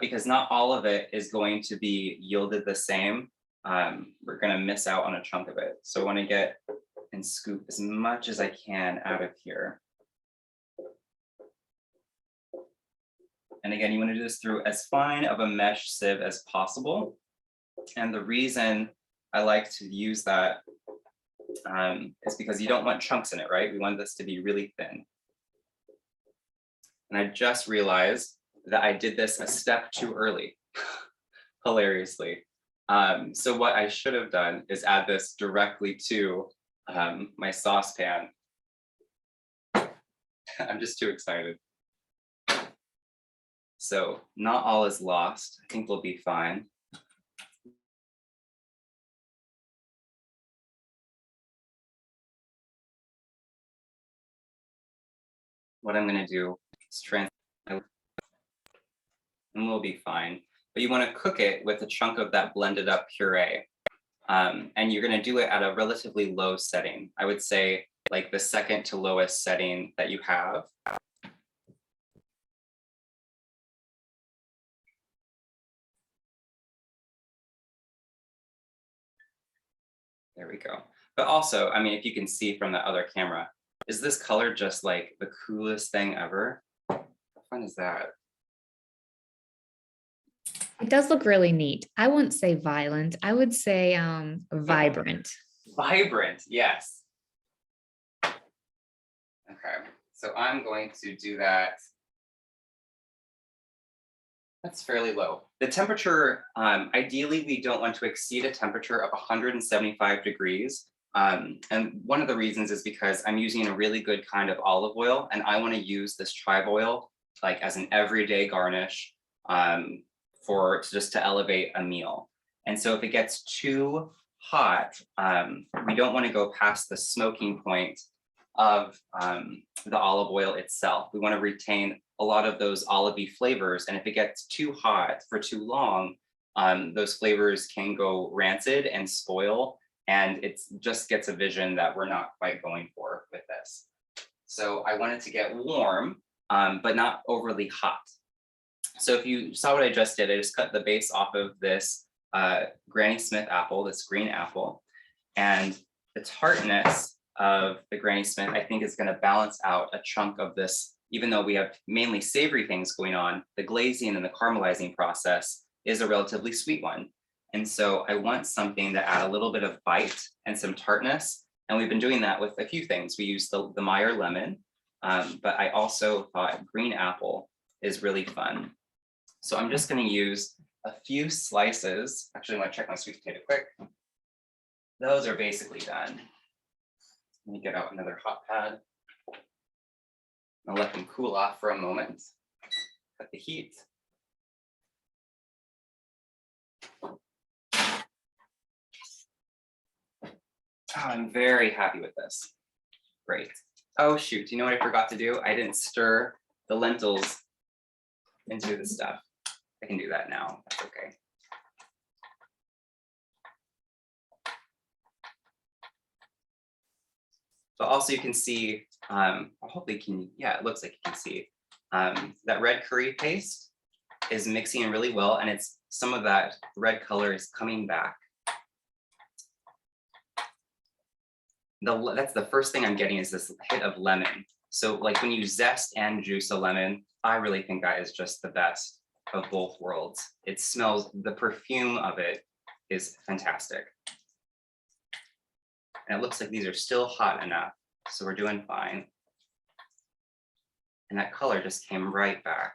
because not all of it is going to be yielded the same. We're going to miss out on a chunk of it. So I want to get and scoop as much as I can out of here. And again, you want to do this through as fine of a mesh sieve as possible. And the reason I like to use that is because you don't want chunks in it, right? We want this to be really thin. And I just realized that I did this a step too early, hilariously. So what I should have done is add this directly to my saucepan. I'm just too excited. So not all is lost. I think we'll be fine. What I'm going to do is transfer, and we'll be fine. But you want to cook it with a chunk of that blended up puree. And you're going to do it at a relatively low setting. I would say like the second to lowest setting that you have. There we go. But also, I mean, if you can see from the other camera, is this color just like the coolest thing ever? How fun is that? It does look really neat. I wouldn't say violent. I would say vibrant. Vibrant, yes. Okay, so I'm going to do that. That's fairly low. The temperature, ideally, we don't want to exceed a temperature of 175 degrees. And one of the reasons is because I'm using a really good kind of olive oil, and I want to use this chive oil like as an everyday garnish just to elevate a meal. And so if it gets too hot, we don't want to go past the smoking point of the olive oil itself. We want to retain a lot of those olivey flavors. And if it gets too hot for too long, those flavors can go rancid and spoil. And it just gets a vision that we're not quite going for with this. So I want it to get warm, but not overly hot. So if you saw what I just did, I just cut the base off of this Granny Smith apple, this green apple. And the tartness of the Granny Smith, I think, is going to balance out a chunk of this. Even though we have mainly savory things going on, the glazing and the caramelizing process is a relatively sweet one. And so I want something to add a little bit of bite and some tartness. And we've been doing that with a few things. We use the Meyer lemon, but I also thought green apple is really fun. So I'm just going to use a few slices. Actually, I want to check my sweet potato quick. Those are basically done. Let me get out another hot pad. I'll let them cool off for a moment. Cut the heat. Oh, I'm very happy with this. Great. Oh shoot, you know what I forgot to do? I didn't stir the lentils into the stuff. I can do that now, that's okay. So also you can see, hopefully it looks like you can see, that red curry paste is mixing really well, and it's some of that red color is coming back. That's the first thing I'm getting is this hit of lemon. So like when you zest and juice a lemon, I really think that is just the best of both worlds. It smells, the perfume of it is fantastic. And it looks like these are still hot enough, so we're doing fine. And that color just came right back.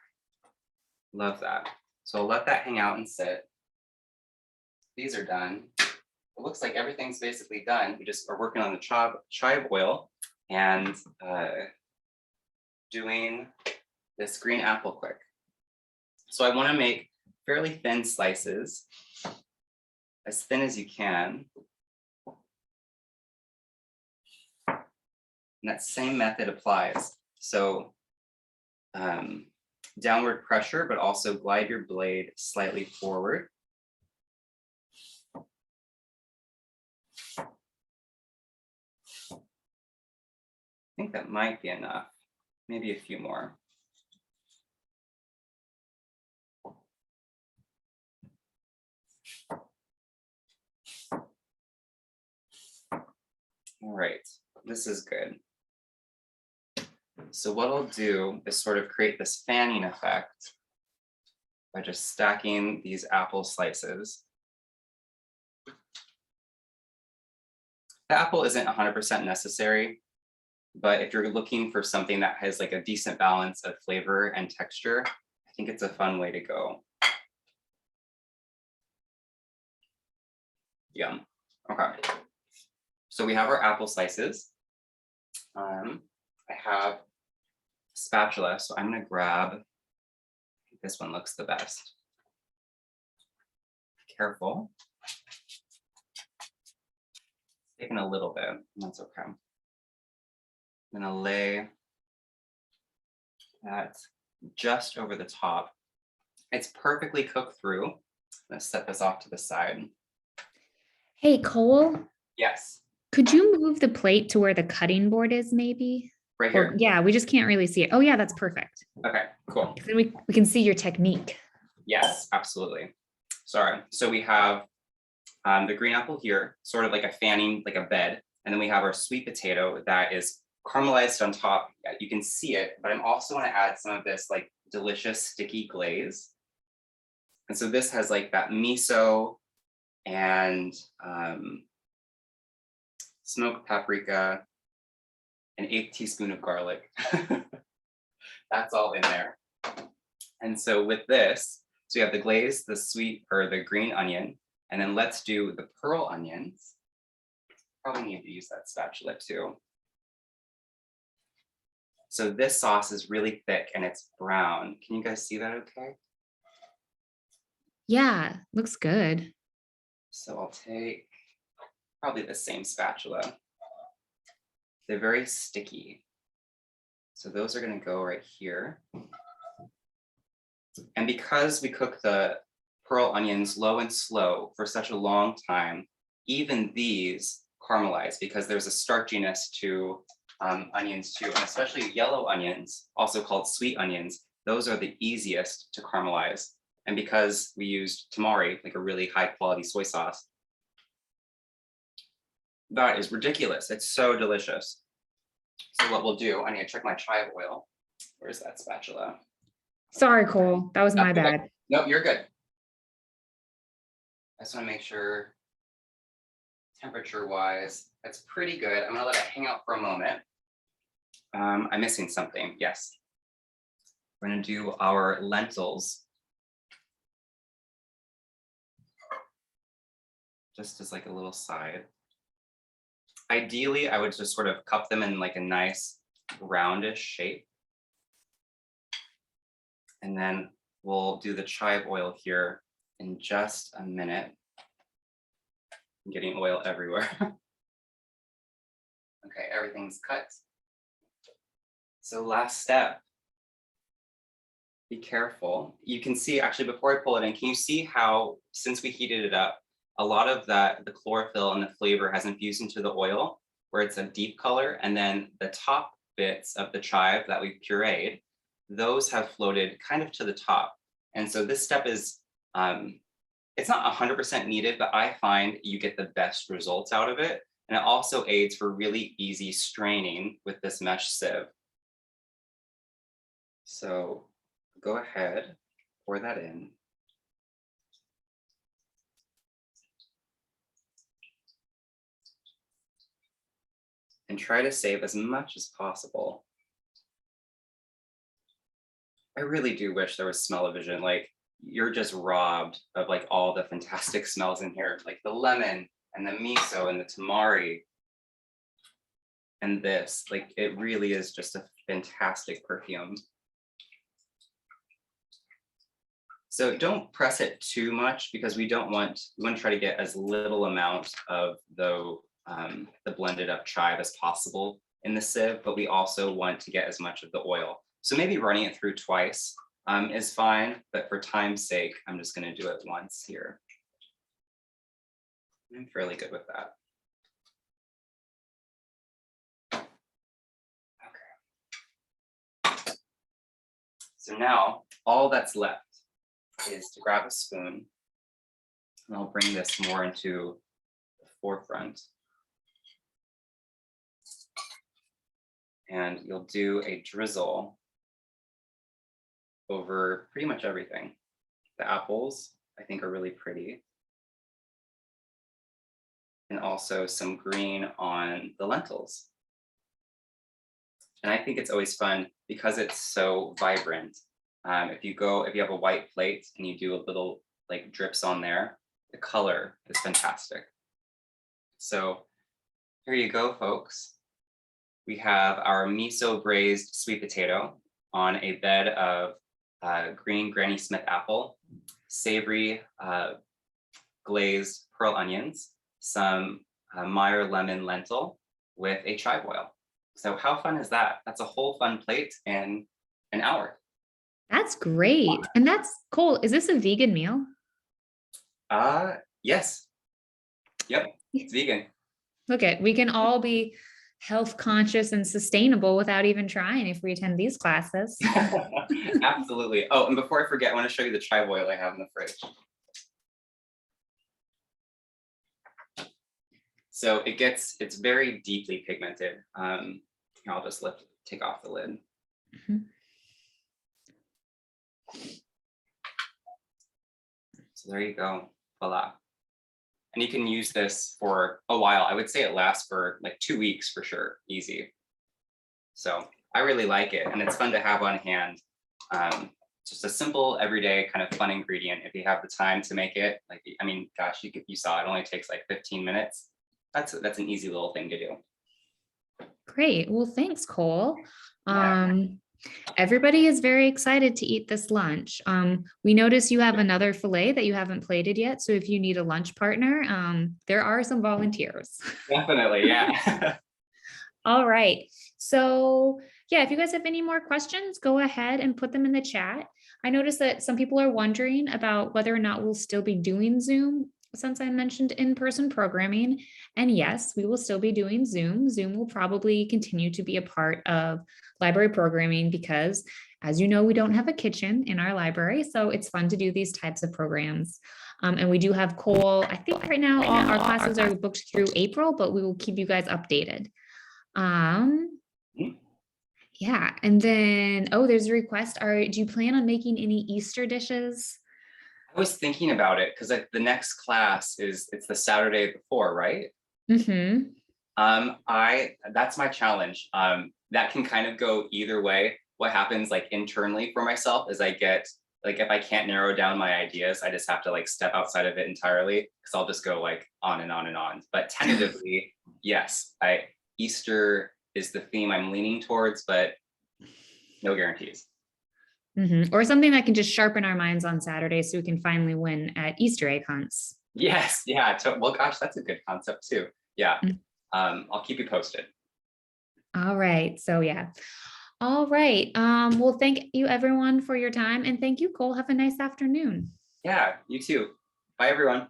Love that. So I'll let that hang out and sit. These are done. It looks like everything's basically done. We just are working on the chive oil and doing this green apple quick. So I want to make fairly thin slices, as thin as you can. And that same method applies. So downward pressure, but also glide your blade slightly forward. I think that might be enough, maybe a few more. All right, this is good. So what I'll do is sort of create this fanning effect by just stacking these apple slices. The apple isn't 100% necessary, but if you're looking for something that has like a decent balance of flavor and texture, I think it's a fun way to go. Yum. Okay. So we have our apple slices. I have a spatula, so I'm gonna grab, this one looks the best. Careful. Taking a little bit, that's okay. I'm gonna lay that just over the top. It's perfectly cooked through. I'm gonna set this off to the side. Hey, Cole, Yes, could you move the plate to where the cutting board is maybe? right here. Or, yeah, we just can't really see it. Oh yeah, that's perfect. Okay, cool. Then we can see your technique. Yes, absolutely. Sorry. So we have the green apple here, sort of like a fanning, like a bed. And then we have our sweet potato that is caramelized on top. You can see it, but I'm also want to add some of this like delicious sticky glaze. And so this has like that miso and smoked paprika, an 1/8 teaspoon of garlic. That's all in there. And so with this, so you have the glaze, the sweet or the green onion, and then let's do the pearl onions. Probably need to use that spatula too. So this sauce is really thick and it's brown. Can you guys see that okay? Yeah, looks good. So I'll take probably the same spatula. They're very sticky. So those are gonna go right here. And because we cook the pearl onions low and slow for such a long time, even these caramelize because there's a starchiness to onions too, and especially yellow onions, also called sweet onions, those are the easiest to caramelize. And because we used tamari, like a really high quality soy sauce, that is ridiculous. It's so delicious. So what we'll do, I need to check my chive oil. Where's that spatula? Sorry, Cole, that was my bad. Nope, you're good. I just want to make sure temperature wise, that's pretty good. I'm gonna let it hang out for a moment. I'm missing something, yes. We're gonna do our lentils. just as like a little side. Ideally, I would just sort of cup them in like a nice roundish shape. And then we'll do the chive oil here in just a minute. I'm getting oil everywhere. Okay, everything's cut. So last step, be careful. You can see, actually, before I pull it in, can you see how, since we heated it up, a lot of that, the chlorophyll and the flavor has infused into the oil, where it's a deep color, and then the top bits of the chive that we pureed, those have floated kind of to the top. And so this step is, it's not 100% needed, but I find you get the best results out of it. And it also aids for really easy straining with this mesh sieve. So go ahead, pour that in. And try to save as much as possible. I really do wish there was smell-o-vision. Like, you're just robbed of like all the fantastic smells in here, like the lemon and the miso and the tamari and this. Like, it really is just a fantastic perfume. So don't press it too much, because we want to try to get as little amount of the blended up chive as possible in the sieve, but we also want to get as much of the oil. So maybe running it through twice is fine, but for time's sake, I'm just going to do it once here. I'm fairly good with that. Okay. So now all that's left is to grab a spoon, and I'll bring this more into the forefront. And you'll do a drizzle over pretty much everything. The apples, I think, are really pretty. And also some green on the lentils. And I think it's always fun because it's so vibrant. If you have a white plate and you do a little like drips on there, the color is fantastic. So here you go, folks. We have our miso braised sweet potato on a bed of green Granny Smith apple, savory glazed pearl onions, some Meyer lemon lentil with a chive oil. So how fun is that? That's a whole fun plate in an hour. That's great. And that's cool. Is this a vegan meal? Yes. Yep, it's vegan. Okay, we can all be health conscious and sustainable without even trying if we attend these classes. Absolutely. Oh, and before I forget, I want to show you the chive oil I have in the fridge. So it's very deeply pigmented. I'll just take off the lid. Mm-hmm. So there you go, voila. And you can use this for a while. I would say it lasts for like 2 weeks for sure, easy. So I really like it, and it's fun to have on hand. Just a simple, everyday kind of fun ingredient. If you have the time to make it, like, I mean, gosh, you saw it only takes like 15 minutes. That's an easy little thing to do. Great. Well, thanks, Kole. Yeah. Everybody is very excited to eat this lunch. We notice you have another fillet that you haven't plated yet. So if you need a lunch partner, there are some volunteers. Definitely, yeah. All right. So yeah, if you guys have any more questions, go ahead and put them in the chat. I noticed that some people are wondering about whether or not we'll still be doing Zoom since I mentioned in-person programming. And yes, we will still be doing Zoom. Zoom will probably continue to be a part of library programming because, as you know, we don't have a kitchen in our library. So it's fun to do these types of programs. And we do have Kole. I think right now all our classes are booked through April, but we will keep you guys updated. Yeah. And then, oh, there's a request. Do you plan on making any Easter dishes? I was thinking about it because the next class it's the Saturday before, right? Mm-hmm. That's my challenge. That can kind of go either way. What happens like internally for myself is I get like if I can't narrow down my ideas, I just have to like step outside of it entirely because I'll just go like on and on and on. But tentatively, yes, Easter is the theme I'm leaning towards, but no guarantees. Or something that can just sharpen our minds on Saturday so we can finally win at Easter egg hunts. Yes, yeah. Well, gosh, that's a good concept too. Yeah. I'll keep you posted. All right. So yeah. All right. Well, thank you everyone for your time. And thank you, Kole. Have a nice afternoon. Yeah, you too. Bye, everyone.